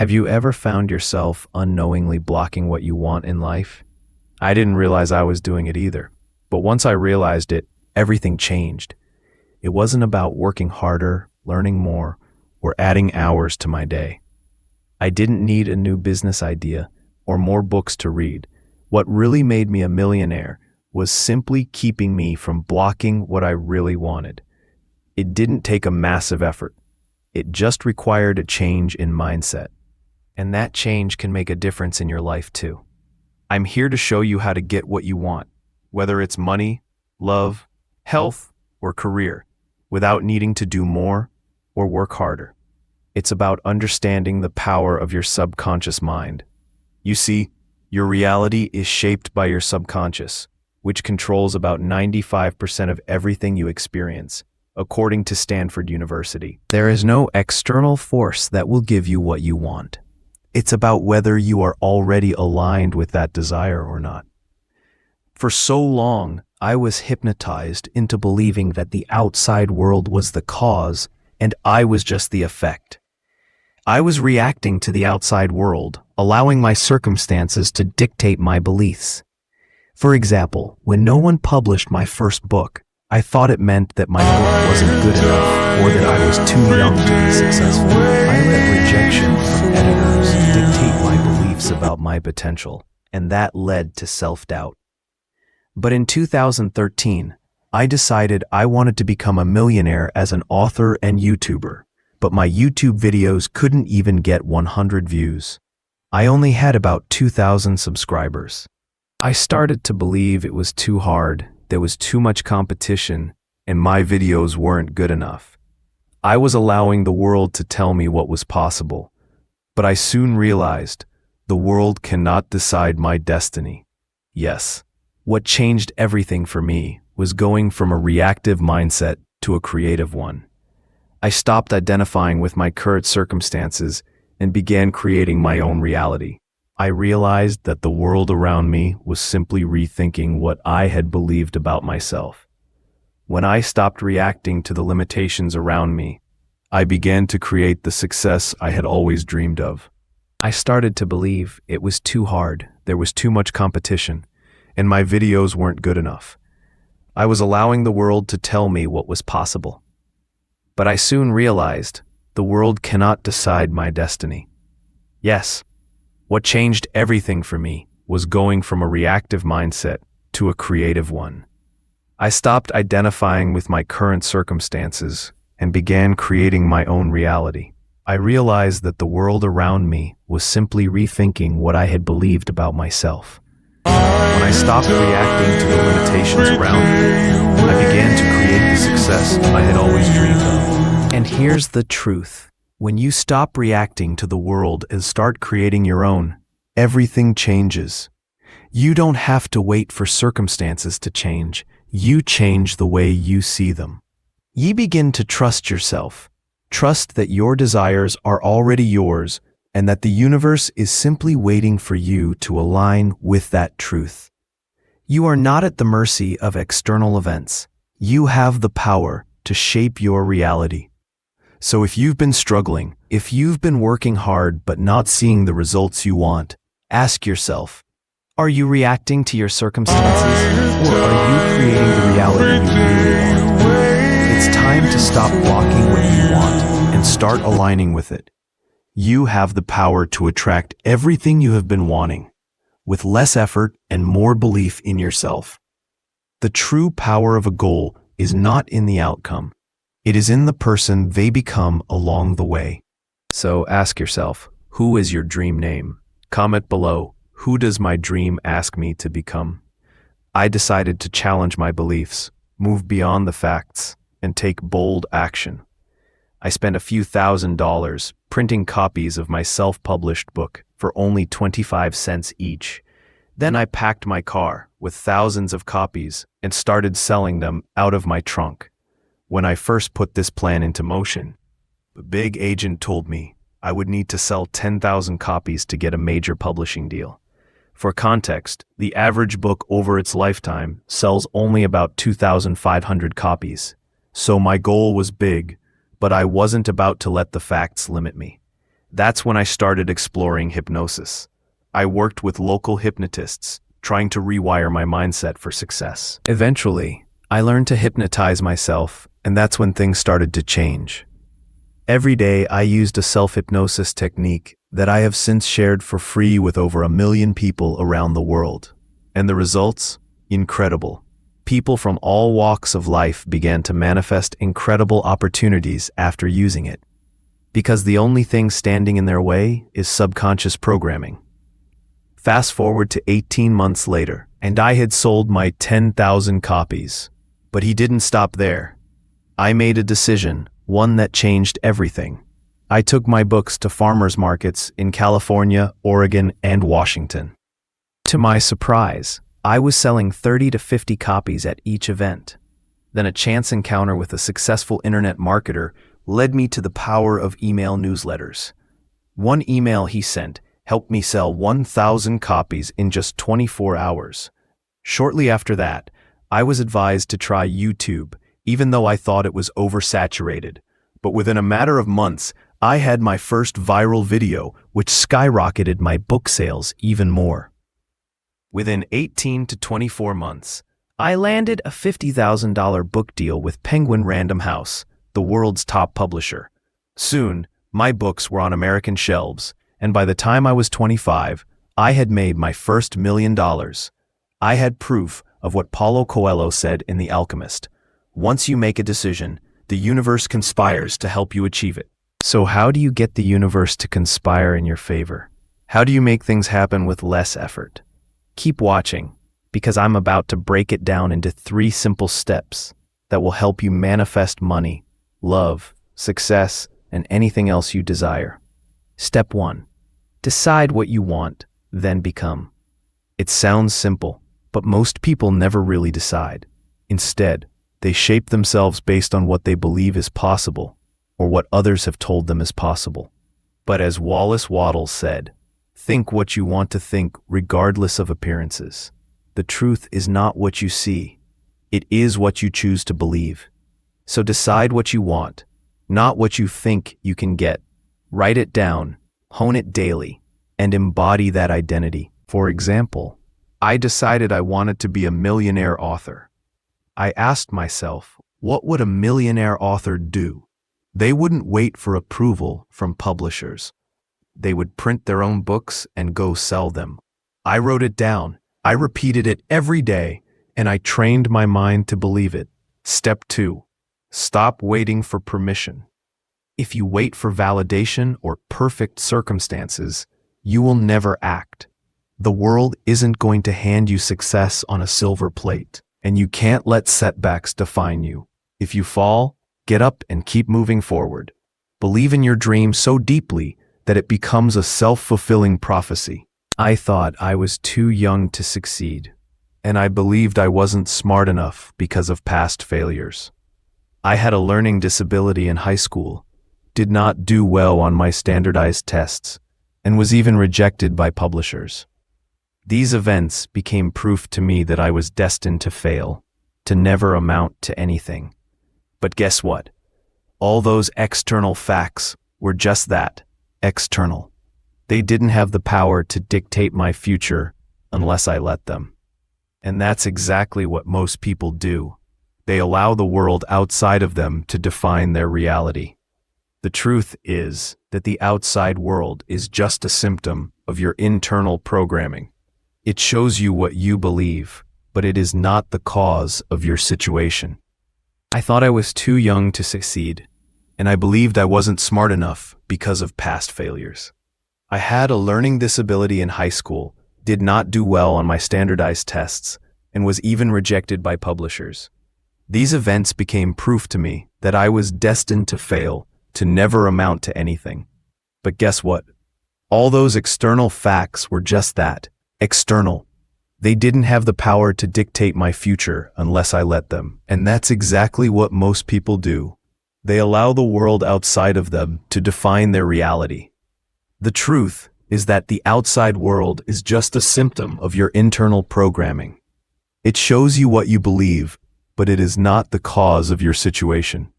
Have you ever found yourself unknowingly blocking what you want in life? I didn't realize I was doing it either, but once I realized it, everything changed. It wasn't about working harder, learning more, or adding hours to my day. I didn't need a new business idea or more books to read. What really made me a millionaire was simply keeping me from blocking what I really wanted. It didn't take a massive effort. It just required a change in mindset. And that change can make a difference in your life too. I'm here to show you how to get what you want, whether it's money, love, health, or career, without needing to do more or work harder. It's about understanding the power of your subconscious mind. You see, your reality is shaped by your subconscious, which controls about 95% of everything you experience, according to Stanford University. There is no external force that will give you what you want. It's about whether you are already aligned with that desire or not. For so long, I was hypnotized into believing that the outside world was the cause and I was just the effect. I was reacting to the outside world, allowing my circumstances to dictate my beliefs. For example, when no one published my first book, I thought it meant that my book wasn't good enough or that I was too young to be successful. I let rejection from editors dictate my beliefs about my potential, and that led to self-doubt. But in 2013, I decided I wanted to become a millionaire as an author and YouTuber, but my YouTube videos couldn't even get 100 views. I only had about 2,000 subscribers. I started to believe it was too hard, there was too much competition, and my videos weren't good enough. I was allowing the world to tell me what was possible, but I soon realized the world cannot decide my destiny. Yes, what changed everything for me was going from a reactive mindset to a creative one. I stopped identifying with my current circumstances and began creating my own reality. I realized that the world around me was simply rethinking what I had believed about myself. When I stopped reacting to the limitations around me, I began to create the success I had always dreamed of. I started to believe it was too hard, there was too much competition, and my videos weren't good enough. I was allowing the world to tell me what was possible. But I soon realized the world cannot decide my destiny. Yes, what changed everything for me was going from a reactive mindset to a creative one. I stopped identifying with my current circumstances and began creating my own reality. I realized that the world around me was simply rethinking what I had believed about myself. When I stopped reacting to the limitations around me, I began to create the success I had always dreamed of. And here's the truth. When you stop reacting to the world and start creating your own, everything changes. You don't have to wait for circumstances to change. You change the way you see them. You begin to trust yourself. Trust that your desires are already yours and that the universe is simply waiting for you to align with that truth. You are not at the mercy of external events. You have the power to shape your reality. So if you've been struggling, if you've been working hard but not seeing the results you want, ask yourself, are you reacting to your circumstances or are you creating the reality you really want? It's time to stop blocking what you want and start aligning with it. You have the power to attract everything you have been wanting, with less effort and more belief in yourself. The true power of a goal is not in the outcome. It is in the person they become along the way. So ask yourself, who is your dream name? Comment below, who does my dream ask me to become? I decided to challenge my beliefs, move beyond the facts, and take bold action. I spent a few $1,000s printing copies of my self-published book for only 25 cents each. Then I packed my car with thousands of copies and started selling them out of my trunk. When I first put this plan into motion, a big agent told me I would need to sell 10,000 copies to get a major publishing deal. For context, the average book over its lifetime sells only about 2,500 copies. So my goal was big, but I wasn't about to let the facts limit me. That's when I started exploring hypnosis. I worked with local hypnotists, trying to rewire my mindset for success. Eventually, I learned to hypnotize myself, and that's when things started to change. Every day, I used a self-hypnosis technique that I have since shared for free with over 1 million people around the world. And the results? Incredible. People from all walks of life began to manifest incredible opportunities after using it. Because the only thing standing in their way is subconscious programming. Fast forward to 18 months later, and I had sold my 10,000 copies. But he didn't stop there. I made a decision, one that changed everything. I took my books to farmers markets in California, Oregon, and Washington. To my surprise, I was selling 30 to 50 copies at each event. Then a chance encounter with a successful internet marketer led me to the power of email newsletters. One email he sent helped me sell 1,000 copies in just 24 hours. Shortly after that, I was advised to try YouTube, even though I thought it was oversaturated. But within a matter of months, I had my first viral video, which skyrocketed my book sales even more. Within 18 to 24 months, I landed a $50,000 book deal with Penguin Random House, the world's top publisher. Soon, my books were on American shelves, and by the time I was 25, I had made my first $1 million. I had proof of what Paulo Coelho said in The Alchemist. Once you make a decision, the universe conspires to help you achieve it. So how do you get the universe to conspire in your favor? How do you make things happen with less effort? Keep watching, because I'm about to break it down into 3 simple steps that will help you manifest money, love, success, and anything else you desire. Step 1. Decide what you want, then become. It sounds simple, but most people never really decide. Instead, they shape themselves based on what they believe is possible, or what others have told them is possible. But as Wallace Wattles said, think what you want to think regardless of appearances. The truth is not what you see. It is what you choose to believe. So decide what you want, not what you think you can get. Write it down, hone it daily, and embody that identity. For example, I decided I wanted to be a millionaire author. I asked myself, what would a millionaire author do? They wouldn't wait for approval from publishers. They would print their own books and go sell them. I wrote it down. I repeated it every day, and I trained my mind to believe it. Step 2. Stop waiting for permission. If you wait for validation or perfect circumstances, you will never act. The world isn't going to hand you success on a silver plate, and you can't let setbacks define you. If you fall, get up and keep moving forward. Believe in your dream so deeply that it becomes a self-fulfilling prophecy. I thought I was too young to succeed, and I believed I wasn't smart enough because of past failures. I had a learning disability in high school, did not do well on my standardized tests, and was even rejected by publishers. These events became proof to me that I was destined to fail, to never amount to anything. But guess what? All those external facts were just that, external. They didn't have the power to dictate my future unless I let them. And that's exactly what most people do. They allow the world outside of them to define their reality. The truth is that the outside world is just a symptom of your internal programming. It shows you what you believe, but it is not the cause of your situation. I thought I was too young to succeed, and I believed I wasn't smart enough because of past failures. I had a learning disability in high school, did not do well on my standardized tests, and was even rejected by publishers. These events became proof to me that I was destined to fail, to never amount to anything. But guess what? All those external facts were just that, external. They didn't have the power to dictate my future unless I let them. And that's exactly what most people do. They allow the world outside of them to define their reality. The truth is that the outside world is just a symptom of your internal programming. It shows you what you believe, but it is not the cause of your situation.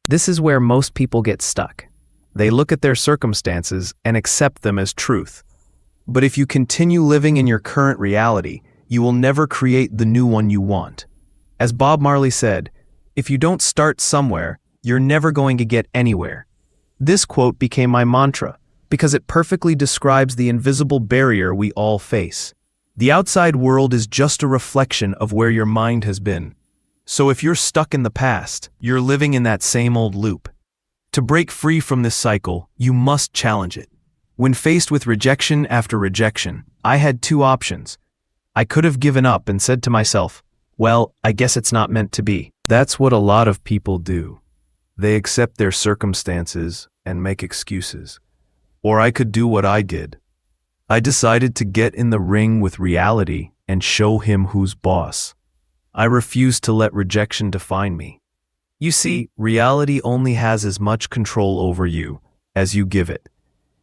This is where most people get stuck. They look at their circumstances and accept them as truth. But if you continue living in your current reality, you will never create the new one you want. As Bob Marley said, if you don't start somewhere, you're never going to get anywhere. This quote became my mantra because it perfectly describes the invisible barrier we all face. The outside world is just a reflection of where your mind has been. So if you're stuck in the past, you're living in that same old loop. To break free from this cycle, you must challenge it. When faced with rejection after rejection, I had two options. I could have given up and said to myself, well, I guess it's not meant to be. That's what a lot of people do. They accept their circumstances and make excuses. Or I could do what I did. I decided to get in the ring with reality and show him who's boss. I refused to let rejection define me. You see, reality only has as much control over you as you give it.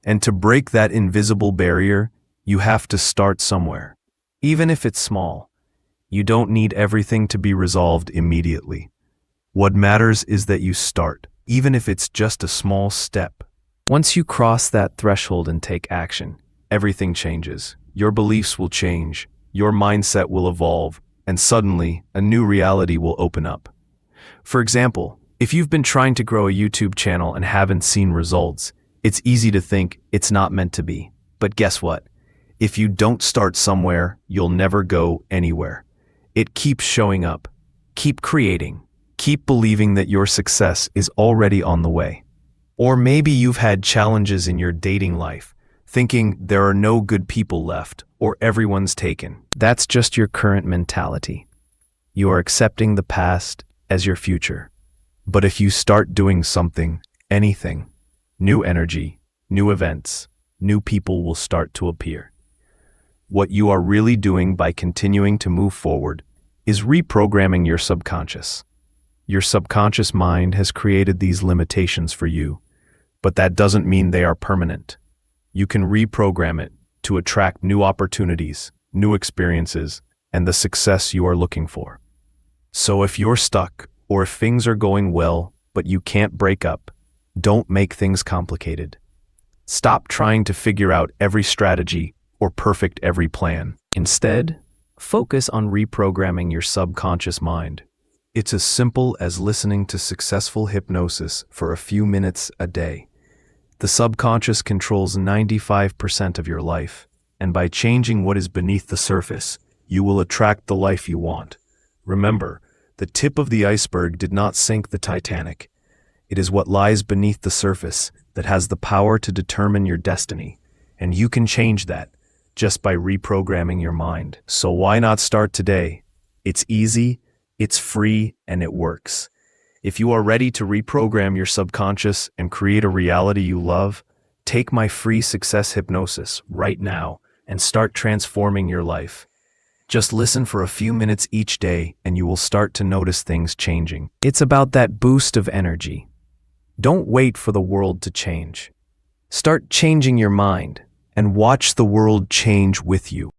And to break that invisible barrier, you have to start somewhere. Even if it's small, you don't need everything to be resolved immediately. What matters is that you start, even if it's just a small step. Once you cross that threshold and take action, everything changes. Your beliefs will change, your mindset will evolve, and suddenly, a new reality will open up. For example, if you've been trying to grow a YouTube channel and haven't seen results, it's easy to think it's not meant to be. But guess what? If you don't start somewhere, you'll never go anywhere. It keeps showing up. Keep creating. Keep believing that your success is already on the way. Or maybe you've had challenges in your dating life, thinking there are no good people left or everyone's taken. That's just your current mentality. You are accepting the past as your future. But if you start doing something, anything, new energy, new events, new people will start to appear. What you are really doing by continuing to move forward is reprogramming your subconscious. Your subconscious mind has created these limitations for you, but that doesn't mean they are permanent. You can reprogram it to attract new opportunities, new experiences, and the success you are looking for. So if you're stuck, or if things are going well, but you can't break up, don't make things complicated. Stop trying to figure out every strategy or perfect every plan. Instead, focus on reprogramming your subconscious mind. It's as simple as listening to successful hypnosis for a few minutes a day. The subconscious controls 95% of your life, and by changing what is beneath the surface, you will attract the life you want. Remember, the tip of the iceberg did not sink the Titanic. It is what lies beneath the surface that has the power to determine your destiny, and you can change that just by reprogramming your mind. So why not start today? It's easy, it's free, and it works. If you are ready to reprogram your subconscious and create a reality you love, take my free success hypnosis right now and start transforming your life. Just listen for a few minutes each day and you will start to notice things changing. It's about that boost of energy. Don't wait for the world to change. Start changing your mind and watch the world change with you.